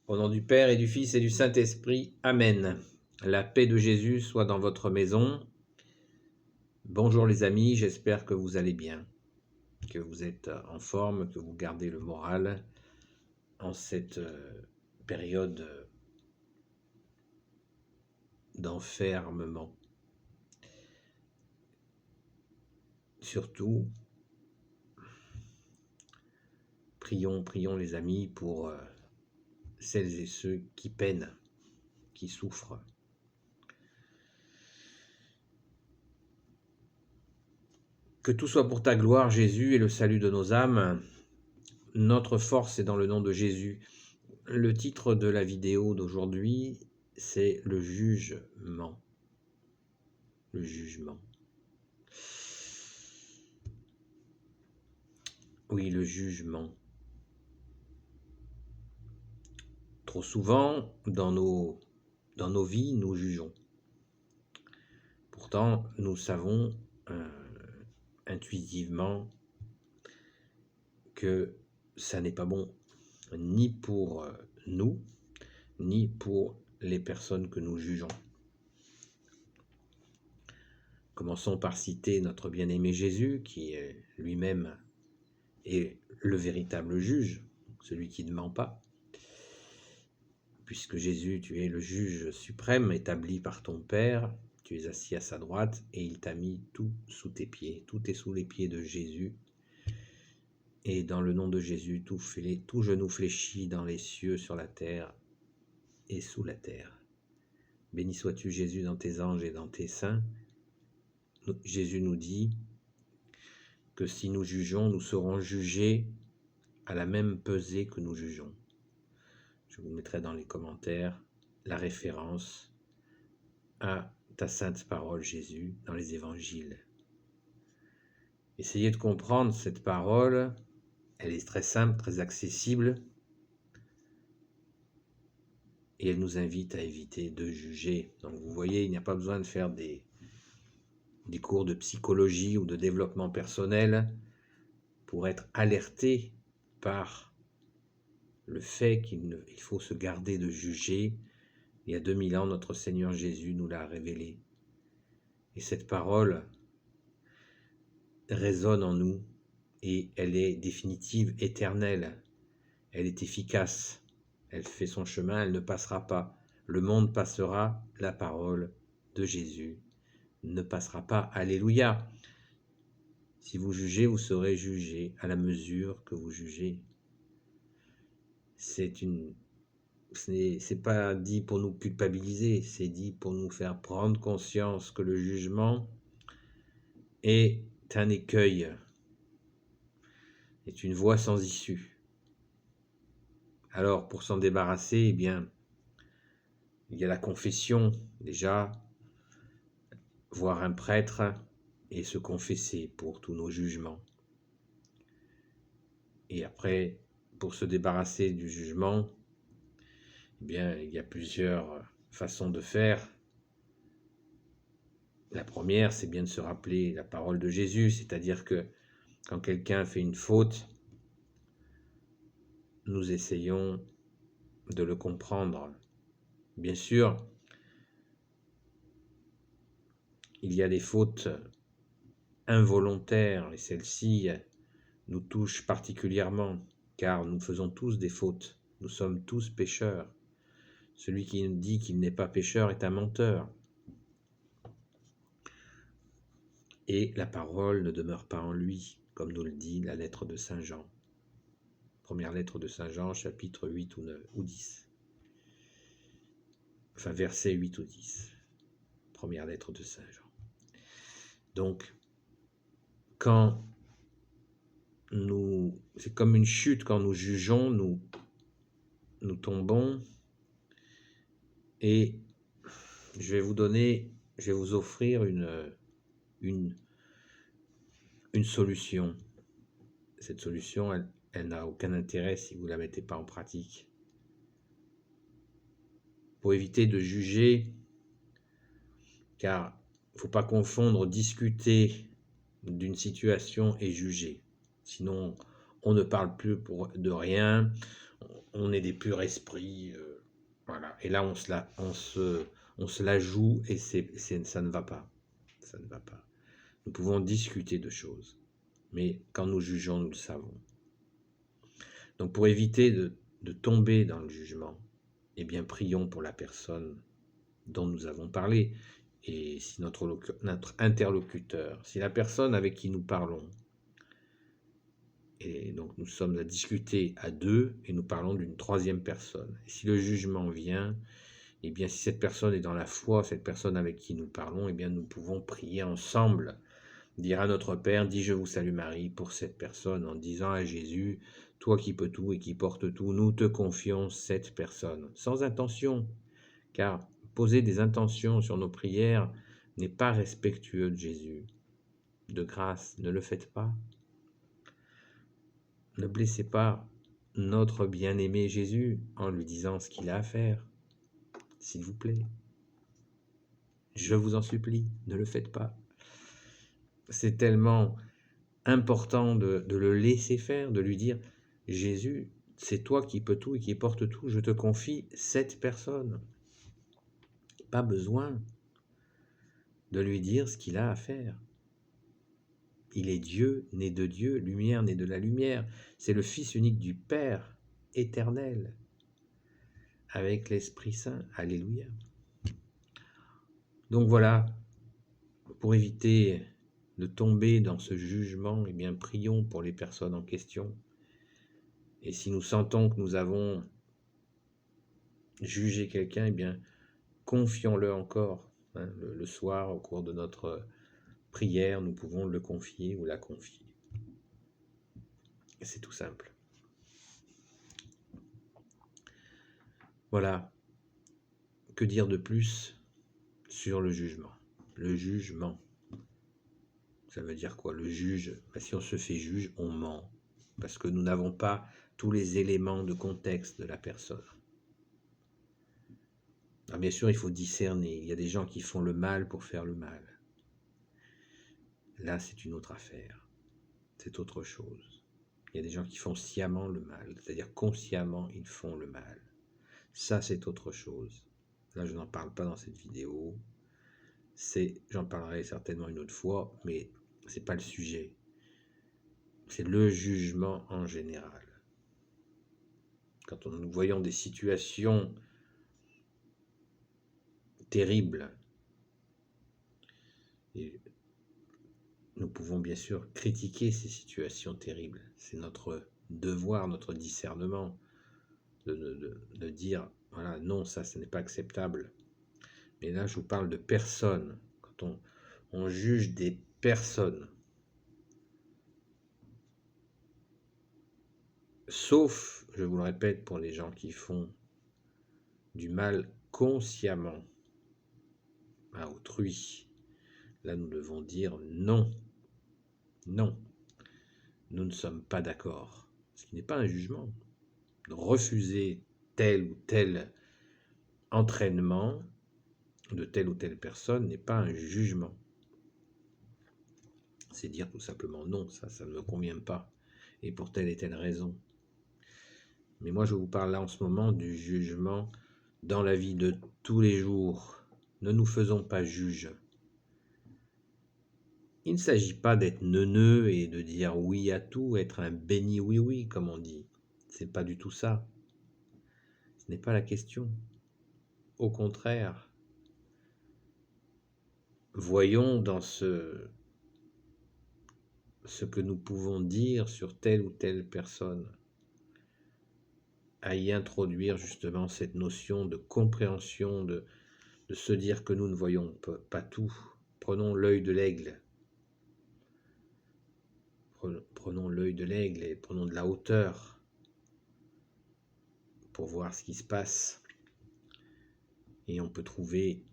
Au nom du Père et du Fils et du Saint-Esprit. Amen. La paix de Jésus soit dans votre maison. Bonjour les amis, j'espère que vous allez bien, que vous êtes en forme, que vous gardez le moral en cette période d'enfermement. Surtout, prions les amis pour celles et ceux qui peinent, qui souffrent. Que tout soit pour ta gloire, Jésus, et le salut de nos âmes. Notre force est dans le nom de Jésus. Le titre de la vidéo d'aujourd'hui, c'est le jugement. Le jugement. Oui, le jugement. Trop souvent, dans nos vies, nous jugeons. Pourtant, nous savons intuitivement que ça n'est pas bon, ni pour nous, ni pour les personnes que nous jugeons. Commençons par citer notre bien-aimé Jésus, qui est lui-même est le véritable juge, celui qui ne ment pas. Puisque Jésus, tu es le juge suprême établi par ton Père, tu es assis à sa droite et il t'a mis tout sous tes pieds. Tout est sous les pieds de Jésus. Et dans le nom de Jésus, tout genou fléchit dans les cieux, sur la terre et sous la terre. Béni sois-tu Jésus dans tes anges et dans tes saints. Jésus nous dit que si nous jugeons, nous serons jugés à la même pesée que nous jugeons. Je vous mettrai dans les commentaires la référence à ta sainte parole, Jésus, dans les évangiles. Essayez de comprendre cette parole, elle est très simple, très accessible, et elle nous invite à éviter de juger. Donc vous voyez, il n'y a pas besoin de faire des cours de psychologie ou de développement personnel pour être alerté par le fait qu'il faut se garder de juger. Il y a 2000 ans, notre Seigneur Jésus nous l'a révélé. Et cette parole résonne en nous et elle est définitive, éternelle. Elle est efficace. Elle fait son chemin, elle ne passera pas. Le monde passera, la parole de Jésus ne passera pas. Alléluia. Si vous jugez, vous serez jugés à la mesure que vous jugez. C'est pas dit pour nous culpabiliser, c'est dit pour nous faire prendre conscience que le jugement est un écueil, est une voie sans issue. Alors, pour s'en débarrasser, eh bien, il y a la confession, déjà, voir un prêtre et se confesser pour tous nos jugements. Et après, pour se débarrasser du jugement, eh bien, il y a plusieurs façons de faire. La première, c'est bien de se rappeler la parole de Jésus, c'est-à-dire que quand quelqu'un fait une faute, nous essayons de le comprendre. Bien sûr, il y a des fautes involontaires et celles-ci nous touchent particulièrement car nous faisons tous des fautes. Nous sommes tous pécheurs. Celui qui dit qu'il n'est pas pécheur est un menteur. Et la parole ne demeure pas en lui, comme nous le dit la lettre de Saint Jean. Première lettre de Saint Jean, chapitre 8 ou 10. Enfin, versets 8 ou 10. Première lettre de Saint Jean. Donc, c'est comme une chute, quand nous jugeons, nous tombons. Et je vais vous offrir une solution. Cette solution, elle n'a aucun intérêt si vous ne la mettez pas en pratique. Pour éviter de juger, car il ne faut pas confondre discuter d'une situation et juger. Sinon, on ne parle plus de rien, on est des purs esprits, voilà. Et là, on se la joue et ça ne va pas. Ça ne va pas. Nous pouvons discuter de choses, mais quand nous jugeons, nous le savons. Donc pour éviter de tomber dans le jugement, eh bien prions pour la personne dont nous avons parlé. Et si notre interlocuteur, si la personne avec qui nous parlons, et donc nous sommes à discuter à deux et nous parlons d'une troisième personne. Et si le jugement vient, eh bien si cette personne est dans la foi, cette personne avec qui nous parlons, eh bien nous pouvons prier ensemble, dire à notre Père, dis je vous salue Marie pour cette personne en disant à Jésus, toi qui peux tout et qui porte tout, nous te confions cette personne, sans intention, car poser des intentions sur nos prières n'est pas respectueux de Jésus. De grâce, ne le faites pas. Ne blessez pas notre bien-aimé Jésus en lui disant ce qu'il a à faire. S'il vous plaît. Je vous en supplie, ne le faites pas. C'est tellement important de le laisser faire, de lui dire, Jésus, c'est toi qui peux tout et qui porte tout, je te confie cette personne. Pas besoin de lui dire ce qu'il a à faire. Il est Dieu, né de Dieu, lumière, né de la lumière. C'est le Fils unique du Père, éternel, avec l'Esprit Saint. Alléluia. Donc voilà, pour éviter de tomber dans ce jugement, eh bien prions pour les personnes en question. Et si nous sentons que nous avons jugé quelqu'un, eh bien confions-le encore. Le soir, au cours de notre prière, nous pouvons le confier ou la confier. Et c'est tout simple. Voilà. Que dire de plus sur le jugement? Le jugement. Ça veut dire quoi? Le juge, si on se fait juge, on ment. Parce que nous n'avons pas tous les éléments de contexte de la personne. Alors bien sûr, il faut discerner. Il y a des gens qui font le mal pour faire le mal. Là, c'est une autre affaire. C'est autre chose. Il y a des gens qui font sciemment le mal, c'est-à-dire consciemment, ils font le mal. Ça, c'est autre chose. Là, je n'en parle pas dans cette vidéo. J'en parlerai certainement une autre fois, mais ce n'est pas le sujet. C'est le jugement en général. Quand nous voyons des situations terribles, et nous pouvons bien sûr critiquer ces situations terribles. C'est notre devoir, notre discernement de dire, voilà, non, ça, ce n'est pas acceptable. Mais là, je vous parle de personnes. Quand on juge des personnes, sauf, je vous le répète, pour les gens qui font du mal consciemment à autrui, là, nous devons dire non. Non, nous ne sommes pas d'accord. Ce qui n'est pas un jugement. Refuser tel ou tel entraînement de telle ou telle personne n'est pas un jugement. C'est dire tout simplement non, ça ne me convient pas, et pour telle et telle raison. Mais moi, je vous parle là en ce moment du jugement dans la vie de tous les jours. Ne nous faisons pas juges. Il ne s'agit pas d'être neuneux et de dire oui à tout, être un béni oui-oui, comme on dit. C'est pas du tout ça. Ce n'est pas la question. Au contraire, voyons dans ce que nous pouvons dire sur telle ou telle personne, à y introduire justement cette notion de compréhension, de se dire que nous ne voyons pas tout. Prenons l'œil de l'aigle. Prenons l'œil de l'aigle et prenons de la hauteur pour voir ce qui se passe. Et on peut trouver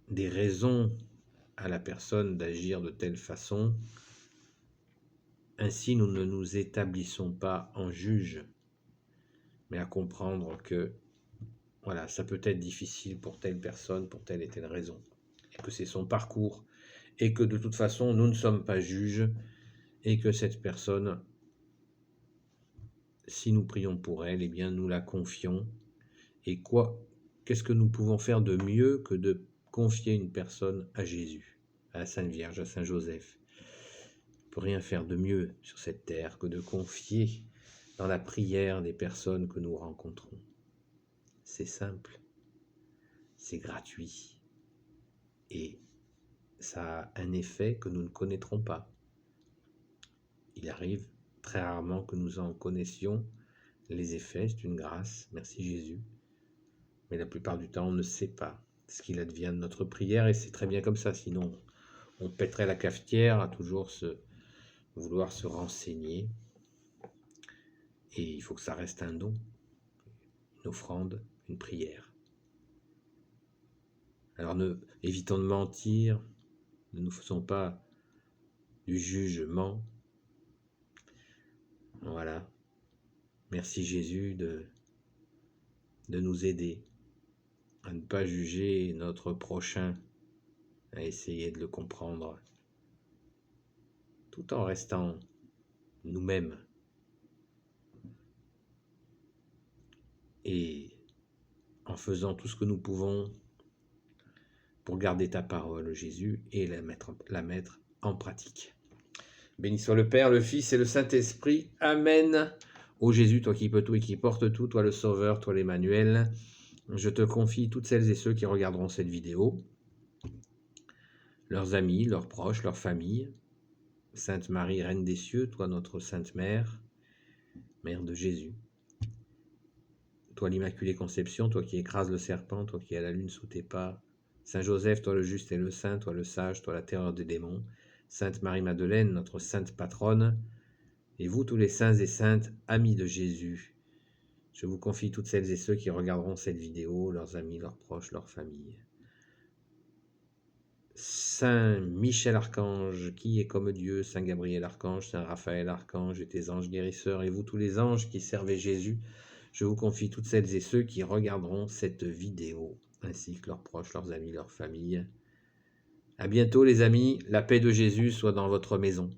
des raisons à la personne d'agir de telle façon. Ainsi, nous ne nous établissons pas en juge, mais à comprendre que voilà, ça peut être difficile pour telle personne, pour telle et telle raison, et que c'est son parcours, et que de toute façon, nous ne sommes pas juges, et que cette personne si nous prions pour elle, eh bien nous la confions. Et qu'est-ce que nous pouvons faire de mieux que de confier une personne à Jésus, à la Sainte Vierge, à Saint Joseph? On ne peut rien faire de mieux sur cette terre que de confier dans la prière des personnes que nous rencontrons. C'est simple, c'est gratuit, et ça a un effet que nous ne connaîtrons pas. Il arrive très rarement que nous en connaissions les effets, c'est une grâce, merci Jésus. Mais la plupart du temps, on ne sait pas ce qu'il advient de notre prière, et c'est très bien comme ça, sinon on pèterait la cafetière à toujours vouloir se renseigner. Et il faut que ça reste un don, une offrande, une prière. Alors évitons de mentir, ne nous faisons pas du jugement. Voilà. Merci Jésus de nous aider à ne pas juger notre prochain, à essayer de le comprendre, tout en restant nous-mêmes. Et en faisant tout ce que nous pouvons pour garder ta parole, Jésus, et la mettre en pratique. Béni soit le Père, le Fils et le Saint-Esprit. Amen. Ô Jésus, toi qui peux tout et qui portes tout, toi le Sauveur, toi l'Emmanuel, je te confie toutes celles et ceux qui regarderont cette vidéo, leurs amis, leurs proches, leurs familles. Sainte Marie, Reine des cieux, toi notre Sainte Mère, Mère de Jésus. Toi l'Immaculée Conception, toi qui écrases le serpent, toi qui as la lune sous tes pas. Saint Joseph, toi le juste et le saint, toi le sage, toi la terreur des démons. Sainte Marie-Madeleine, notre sainte patronne. Et vous tous les saints et saintes, amis de Jésus, je vous confie toutes celles et ceux qui regarderont cette vidéo, leurs amis, leurs proches, leurs familles. Saint Michel Archange, qui est comme Dieu, Saint Gabriel Archange, Saint Raphaël Archange et tes anges guérisseurs, et vous tous les anges qui servez Jésus, je vous confie toutes celles et ceux qui regarderont cette vidéo, ainsi que leurs proches, leurs amis, leurs familles. À bientôt les amis, la paix de Jésus soit dans votre maison.